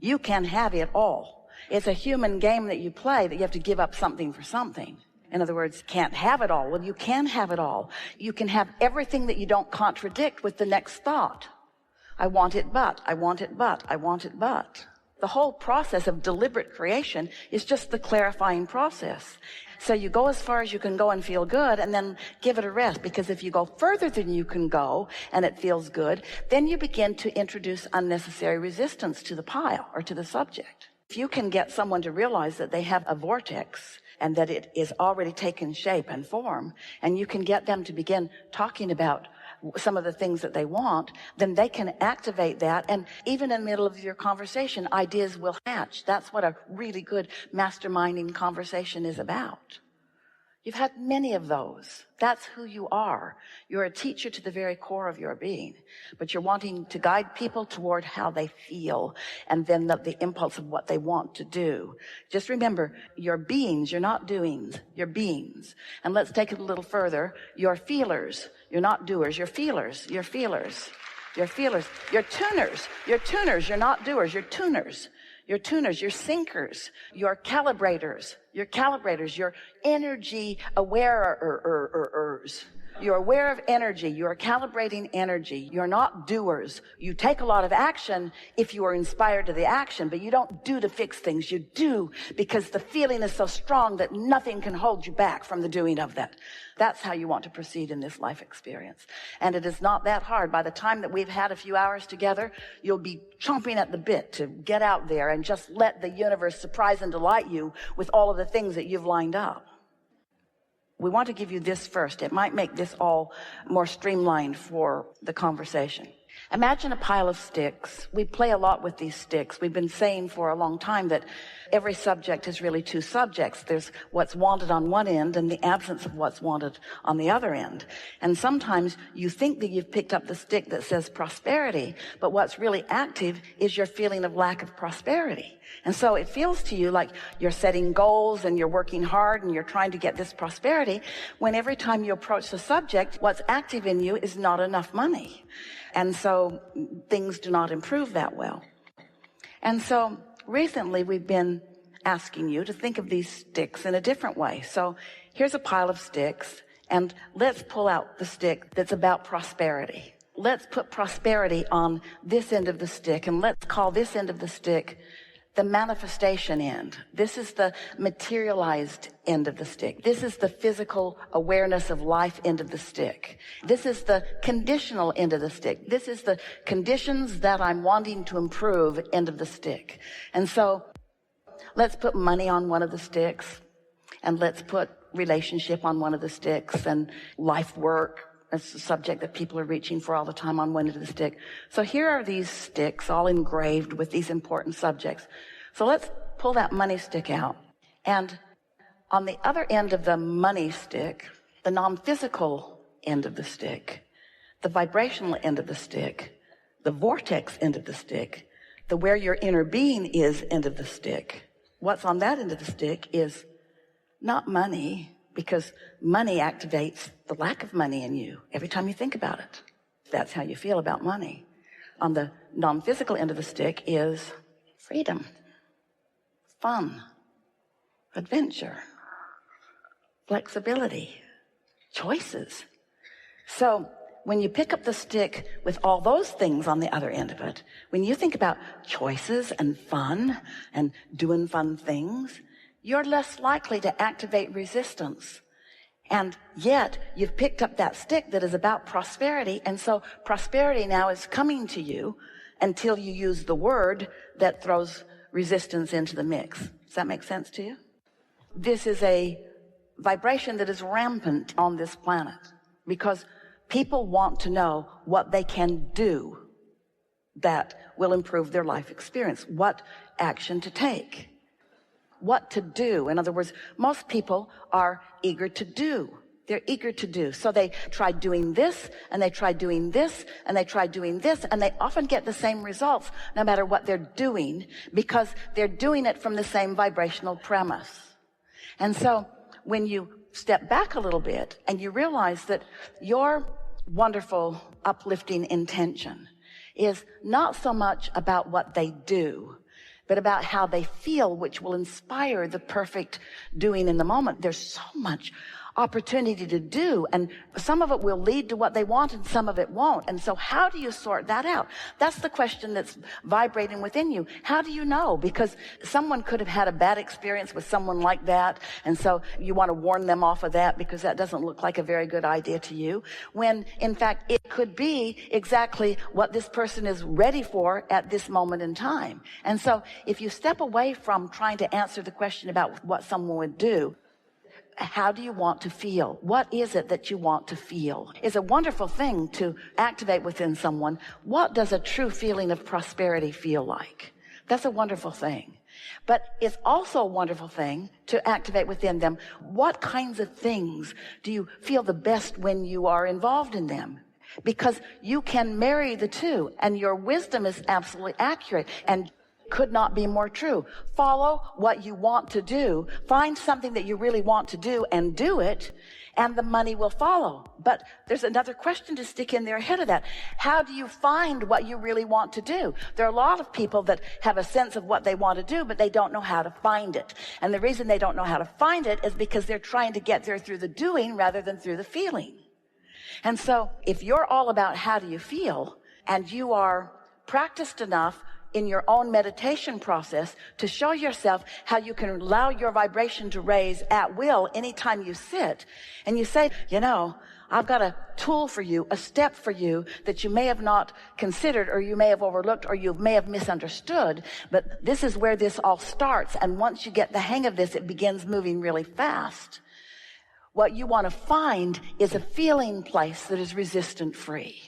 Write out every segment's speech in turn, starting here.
You can have it all. It's a human game that you play, that you have to give up something for something. In other words, can't have it all. Well, you can have it all. You can have everything that you don't contradict with the next thought. I want it, but, I want it, but, I want it, but. The whole process of deliberate creation is just the clarifying process. So you go as far as you can go and feel good, and then give it a rest, because if you go further than you can go and it feels good, then you begin to introduce unnecessary resistance to the pile or to the subject. If you can get someone to realize that they have a vortex and that it is already taken shape and form, and you can get them to begin talking about some of the things that they want, then they can activate that. And even in the middle of your conversation, ideas will hatch. That's what a really good masterminding conversation is about. You've had many of those. That's who you are. You're a teacher to the very core of your being, but you're wanting to guide people toward how they feel, and then the impulse of what they want to do. Just remember, you're beings, you're not doings, you're beings. And let's take it a little further. You're feelers. You're not doers, you're feelers. You're feelers. You're feelers. You're tuners. You're tuners. You're not doers, you're tuners. You're tuners, you're sinkers, you're calibrators, you're energy awareers. You're aware of energy, you're calibrating energy. You're not doers. You take a lot of action if you are inspired to the action, but you don't do to fix things. You do because the feeling is so strong that nothing can hold you back from the doing of that. That's how you want to proceed in this life experience. And it is not that hard. By the time that we've had a few hours together, you'll be chomping at the bit to get out there and just let the universe surprise and delight you with all of the things that you've lined up. We want to give you this first. It might make this all more streamlined for the conversation. Imagine a pile of sticks. We play a lot with these sticks. We've been saying for a long time that every subject is really two subjects. There's what's wanted on one end and the absence of what's wanted on the other end. And sometimes you think that you've picked up the stick that says prosperity, but what's really active is your feeling of lack of prosperity. And so it feels to you like you're setting goals and you're working hard and you're trying to get this prosperity, when every time you approach the subject, what's active in you is not enough money. And so things do not improve that well. And so recently we've been asking you to think of these sticks in a different way. So here's a pile of sticks, and let's pull out the stick that's about prosperity. Let's put prosperity on this end of the stick, and let's call this end of the stick the manifestation end. This is the materialized end of the stick. This is the physical awareness of life end of the stick. This is the conditional end of the stick. This is the conditions that I'm wanting to improve end of the stick. And so let's put money on one of the sticks, and let's put relationship on one of the sticks, and life work. It's a subject that people are reaching for all the time on one end of the stick. So here are these sticks all engraved with these important subjects. So let's pull that money stick out. And on the other end of the money stick, the non-physical end of the stick, the vibrational end of the stick, the vortex end of the stick, the where your inner being is end of the stick. What's on that end of the stick is not money, because money activates the lack of money in you every time you think about it. That's how you feel about money. On the non-physical end of the stick is freedom, fun, adventure, flexibility, choices. So when you pick up the stick with all those things on the other end of it, when you think about choices and fun and doing fun things, you're less likely to activate resistance. And yet you've picked up that stick that is about prosperity. And so prosperity now is coming to you until you use the word that throws resistance into the mix. Does that make sense to you? This is a vibration that is rampant on this planet because people want to know what they can do that will improve their life experience, what action to take. What to do. In other words, most people are eager to do. They're eager to do. So they try doing this, and they try doing this, and they try doing this, and they often get the same results no matter what they're doing, because they're doing it from the same vibrational premise. And so when you step back a little bit and you realize that your wonderful, uplifting intention is not so much about what they do but about how they feel, which will inspire the perfect doing in the moment. There's so much opportunity to do, and some of it will lead to what they want and some of it won't. And so how do you sort that out? That's the question that's vibrating within you. How do you know? Because someone could have had a bad experience with someone like that, and so you want to warn them off of that because that doesn't look like a very good idea to you, when in fact it could be exactly what this person is ready for at this moment in time. And so if you step away from trying to answer the question about what someone would do, how do you want to feel? What is it that you want to feel? It's a wonderful thing to activate within someone. What does a true feeling of prosperity feel like? That's a wonderful thing. But it's also a wonderful thing to activate within them. What kinds of things do you feel the best when you are involved in them? Because you can marry the two, and your wisdom is absolutely accurate and could not be more true. Follow what you want to do. Find something that you really want to do and do it, and the money will follow. But there's another question to stick in there ahead of that. How do you find what you really want to do? There are a lot of people that have a sense of what they want to do, but they don't know how to find it. And the reason they don't know how to find it is because they're trying to get there through the doing rather than through the feeling. And so if you're all about how do you feel, and you are practiced enough in your own meditation process to show yourself how you can allow your vibration to raise at will anytime you sit, and you say, you know, I've got a tool for you, a step for you that you may have not considered, or you may have overlooked, or you may have misunderstood, but this is where this all starts, and once you get the hang of this, it begins moving really fast. What you want to find is a feeling place that is resistant free.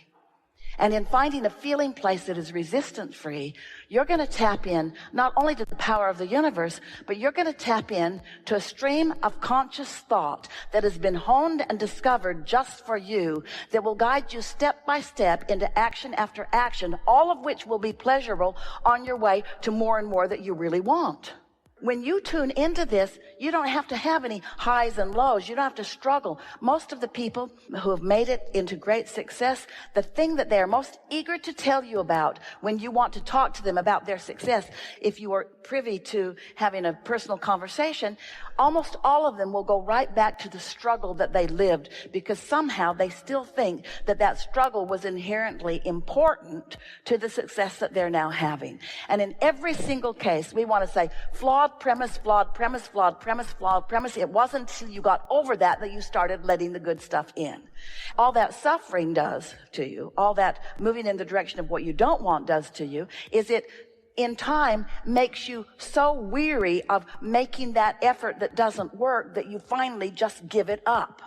And in finding a feeling place that is resistance free, you're going to tap in not only to the power of the universe, but you're going to tap in to a stream of conscious thought that has been honed and discovered just for you, that will guide you step by step into action after action, all of which will be pleasurable on your way to more and more that you really want. When you tune into this, you don't have to have any highs and lows. You don't have to struggle. Most of the people who have made it into great success, the thing that they are most eager to tell you about when you want to talk to them about their success, if you are privy to having a personal conversation, almost all of them will go right back to the struggle that they lived, because somehow they still think that that struggle was inherently important to the success that they're now having. And in every single case, we want to say, flawed premise, flawed premise, flawed premise, flawed premise. It wasn't until you got over that you started letting the good stuff in. All that suffering does to you, all that moving in the direction of what you don't want does to you, is it in time makes you so weary of making that effort that doesn't work that you finally just give it up.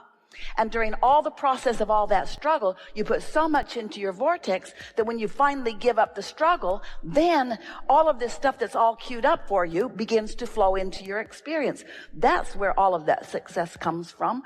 And during all the process of all that struggle, you put so much into your vortex that when you finally give up the struggle, then all of this stuff that's all queued up for you begins to flow into your experience. That's where all of that success comes from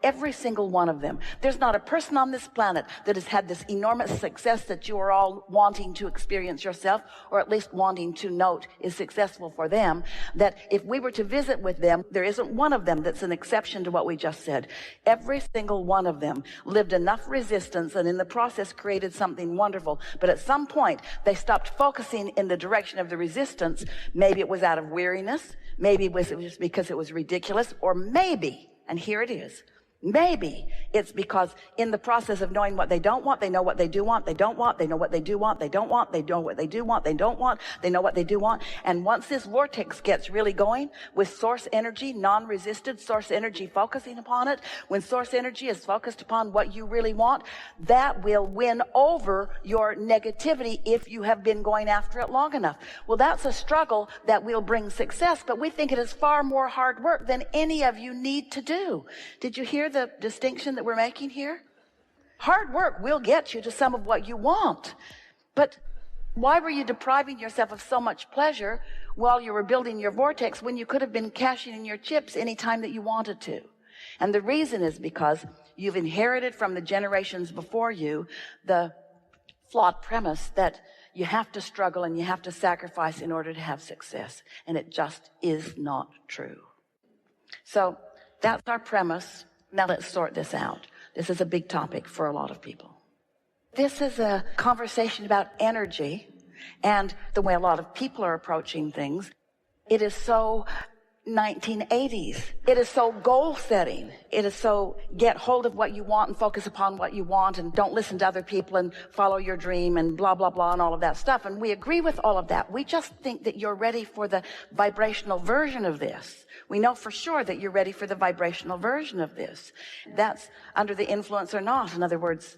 every single one of them. There's not a person on this planet that has had this enormous success that you are all wanting to experience yourself, or at least wanting to note is successful for them, that if we were to visit with them, there isn't one of them that's an exception to what we just said. Every single one of them lived enough resistance and in the process created something wonderful. But at some point, they stopped focusing in the direction of the resistance. Maybe it was out of weariness. Maybe it was just because it was ridiculous. Or maybe, and here it is, maybe it's because in the process of knowing what they don't want, they know what they do want, they don't want, they know what they do want, they don't want, they know what they do want, they don't want, they know what they do want. And once this vortex gets really going with source energy, non-resisted source energy focusing upon it, when source energy is focused upon what you really want, that will win over your negativity if you have been going after it long enough. Well, that's a struggle that will bring success, but we think it is far more hard work than any of you need to do. Did you hear the distinction that we're making here? Hard work will get you to some of what you want, but why were you depriving yourself of so much pleasure while you were building your vortex when you could have been cashing in your chips anytime that you wanted to? And the reason is because you've inherited from the generations before you the flawed premise that you have to struggle and you have to sacrifice in order to have success, and it just is not true. So that's our premise. Now let's sort this out. This is a big topic for a lot of people. This is a conversation about energy, And the way a lot of people are approaching things, it is so 1980s. It is so goal setting. It is so get hold of what you want and focus upon what you want and don't listen to other people and follow your dream and blah, blah, blah and all of that stuff. And we agree with all of that. We just think that you're ready for the vibrational version of this. We know for sure that you're ready for the vibrational version of this. That's under the influence or not. In other words,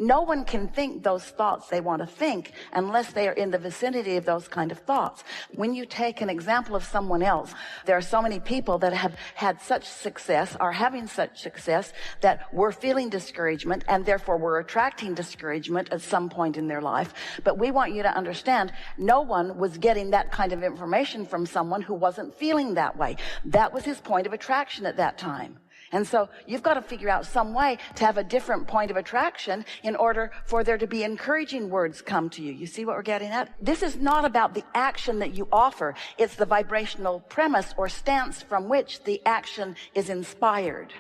no one can think those thoughts they want to think unless they are in the vicinity of those kind of thoughts. When you take an example of someone else, there are so many people that have had such success, are having such success, that we're feeling discouragement and therefore we're attracting discouragement at some point in their life. But we want you to understand, no one was getting that kind of information from someone who wasn't feeling that way. That was his point of attraction at that time. And so you've got to figure out some way to have a different point of attraction in order for there to be encouraging words come to you. You see what we're getting at? This is not about the action that you offer. It's the vibrational premise or stance from which the action is inspired.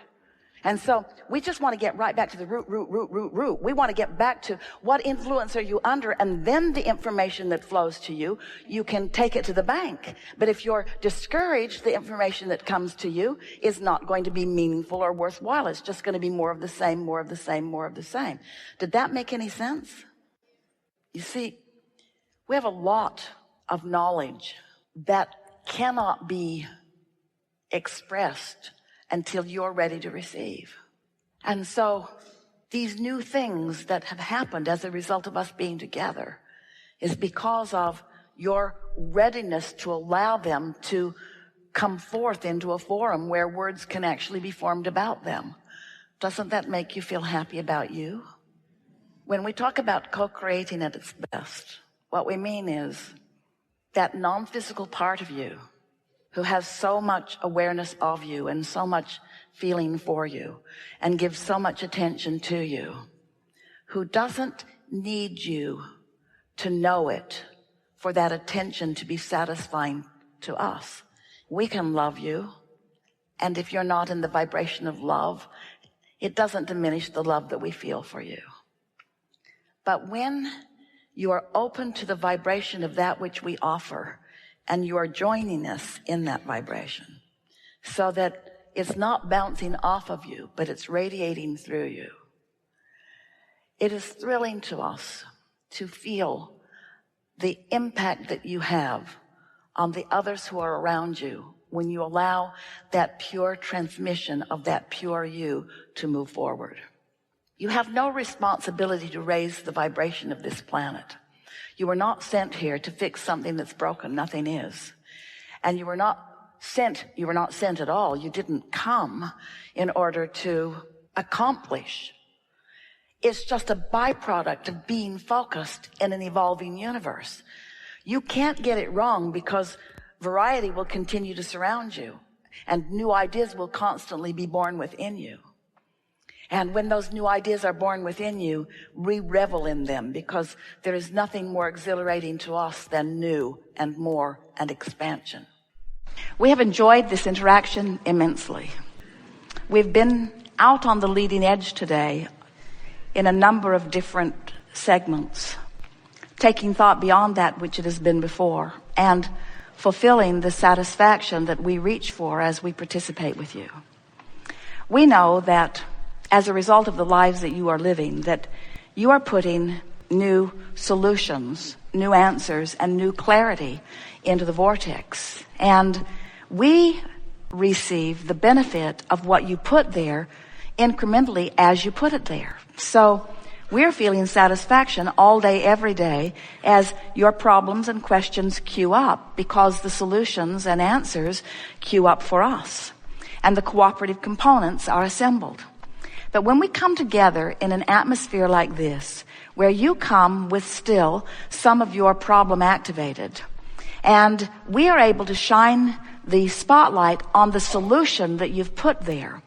And so we just want to get right back to the root. We want to get back to what influence are you under, and then the information that flows to you, you can take it to the bank. But if you're discouraged, the information that comes to you is not going to be meaningful or worthwhile. It's just going to be more of the same, more of the same, more of the same. Did that make any sense? You see, we have a lot of knowledge that cannot be expressed until you're ready to receive. And so these new things that have happened as a result of us being together is because of your readiness to allow them to come forth into a forum where words can actually be formed about them. Doesn't that make you feel happy about you? When we talk about co-creating at its best, what we mean is that non-physical part of you who has so much awareness of you and so much feeling for you and gives so much attention to you, who doesn't need you to know it for that attention to be satisfying to us. We can love you, and if you're not in the vibration of love, it doesn't diminish the love that we feel for you. But when you are open to the vibration of that which we offer, and you are joining us in that vibration so that it's not bouncing off of you, but it's radiating through you. It is thrilling to us to feel the impact that you have on the others who are around you when you allow that pure transmission of that pure you to move forward. You have no responsibility to raise the vibration of this planet. You were not sent here to fix something that's broken. Nothing is. And you were not sent at all. You didn't come in order to accomplish. It's just a byproduct of being focused in an evolving universe. You can't get it wrong because variety will continue to surround you and new ideas will constantly be born within you. And when those new ideas are born within you, we revel in them because there is nothing more exhilarating to us than new and more and expansion. We have enjoyed this interaction immensely. We've been out on the leading edge today in a number of different segments, taking thought beyond that which it has been before and fulfilling the satisfaction that we reach for as we participate with you. We know that as a result of the lives that you are living, that you are putting new solutions, new answers, and new clarity into the vortex. And we receive the benefit of what you put there incrementally as you put it there. So we're feeling satisfaction all day, every day, as your problems and questions queue up because the solutions and answers queue up for us. And the cooperative components are assembled. But when we come together in an atmosphere like this, where you come with still some of your problem activated, and we are able to shine the spotlight on the solution that you've put there,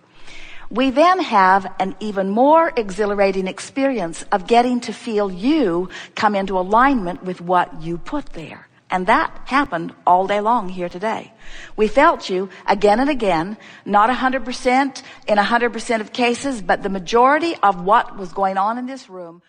we then have an even more exhilarating experience of getting to feel you come into alignment with what you put there. And that happened all day long here today. We felt you again and again, not 100% in 100% of cases, but the majority of what was going on in this room